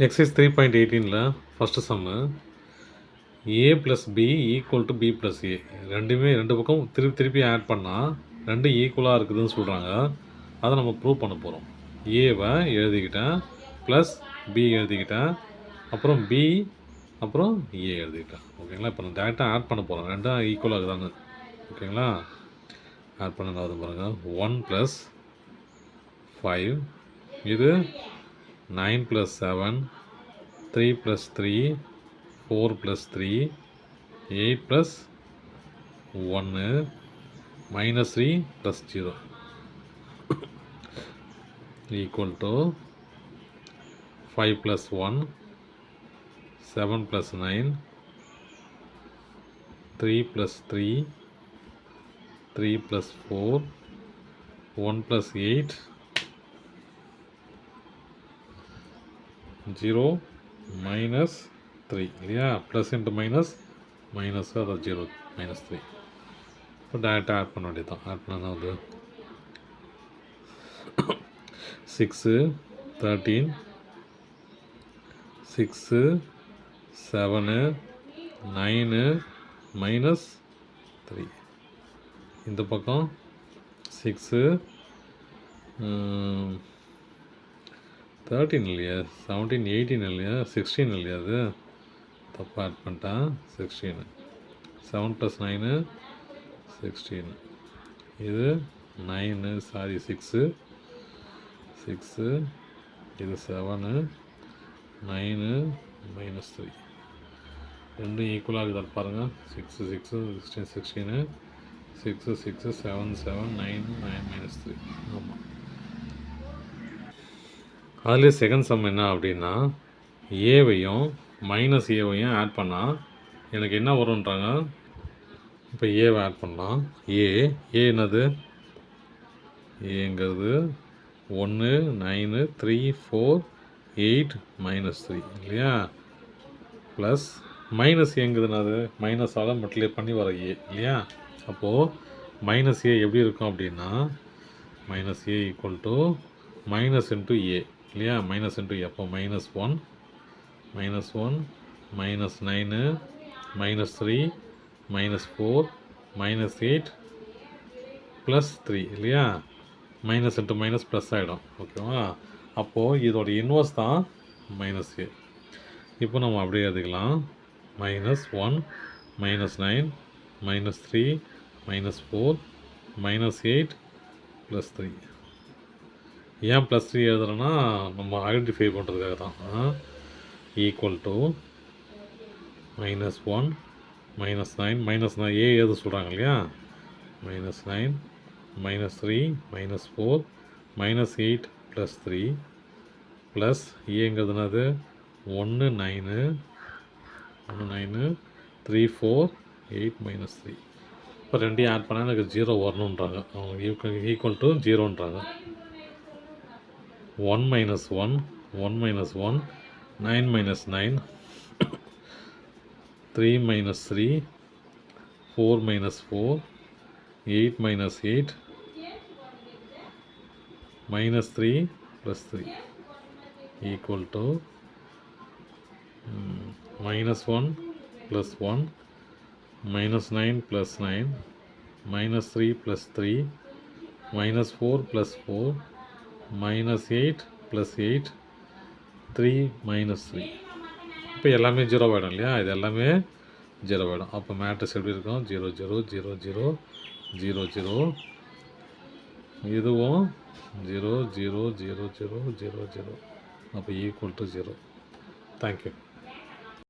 Exercise 3.18ல first sum A plus B equal to B plus A ரெண்டுமே ரெண்டு பக்கம் திருப்பி ஆட் பண்ணால் ரெண்டு ஈக்குவலாக இருக்குதுன்னு சொல்கிறாங்க. அதை நம்ம ப்ரூவ் பண்ண போகிறோம். ஏவை எழுதிக்கிட்டேன், ப்ளஸ் பி எழுதிக்கிட்டேன், அப்புறம் பி, அப்புறம் ஏ எழுதிக்கிட்டேன். ஓகேங்களா? இப்போ நான் டேரெக்டாக ஆட் பண்ண போகிறேன். ரெண்டும் ஈக்குவலாக இருக்குதான்னு. ஓகேங்களா? ஆட் பண்ணதாவது பாருங்கள். 1 + 5 இது 9 + 7 3 + 3 4 + 3 8 + 1 -3 + 0 equal to 5 + 1 7 + 9 3 + 3 3 + 4 1 + 8 0 -3 இல்லையா? ப்ளஸ் இன்ட்டு மைனஸ் அது 0 -3. இப்போ டேரெக்டாக ஆட் பண்ண வேண்டியது தான். ஆட் பண்ணால் அது 6 13 6 7 9 -3. இந்த பக்கம் 6 13 இல்லையா, 17 18 இல்லையா, 16 இல்லையா, அது தப்பாக ஆட் பண்ணிட்டேன். 16 7 + 9 16 இது 9 சாரி 6 இது 7 9 -3 ரெண்டும் ஈக்குவலாக இருக்குதா பாருங்கள். 6 6 16 16 6 6 7 7 9 9 -3. ஆமாம். அதுலேயே செகண்ட் சம் என்ன அப்படின்னா, ஏவையும் மைனஸ் ஏவையும் ஆட் பண்ணால் எனக்கு என்ன வரும்ன்றாங்க. இப்போ ஏவை ஆட் பண்ணலாம். ஏ என்னது? ஏங்கிறது 1 9 3 4 8 -3 இல்லையா? ப்ளஸ் மைனஸ் ஏங்குதுனாது மைனஸால் மல்டிப்ளை பண்ணி வர ஏ இல்லையா? அப்போது மைனஸ் ஏ எப்படி இருக்கும் அப்படின்னா, minus A equal to minus into A இல்லையா? Minus into A. அப்போ -1 -9 -3 -4 -8 +3 இல்லையா? மைனஸ் இன்ட்டு மைனஸ் ப்ளஸ் ஆகிடும். ஓகேவா? அப்போது இதோட இன்வர்ஸ் தான் மைனஸ் ஏ. இப்போ நம்ம அப்படியே எழுதிக்கலாம். -1 -9 -3 -4 -8 +3. ஏன் +3 எழுதுறோன்னா நம்ம ஐடென்டிஃபை பண்ணுறதுக்காக தான். ஈக்குவல் டு -1 -9 ஏ எழுத சொல்கிறாங்க இல்லையா? -9 -3 -4 -8 +3 ப்ளஸ் ஏங்கிறதுனாது 1 9 3 4 8 -3. இப்போ ரெண்டையும் ஆட் பண்ணால் எனக்கு 0 வரணுன்றாங்க. அவங்க ஈக்குவல் டு 0ன்றாங்க. 1 - 1 1 - 1 9 - 9 3 - 3 4 - 4 8 - 8 -3 +3 equal to -1 + 1 -9 + 9 -3 + 3 -4 + 4 -8 + 8 3 -3. இப்போ எல்லாமே 0 ஆகிடும் இல்லையா? இது எல்லாமே 0 ஆகிடும். அப்போ மேட்ரிக்ஸ் எப்படி இருக்கும்? 0 0 0 0 0 0 இதுவும் 0 0 0 0 0 0. அப்போ ஈக்குவல் டு 0. தேங்க்யூ.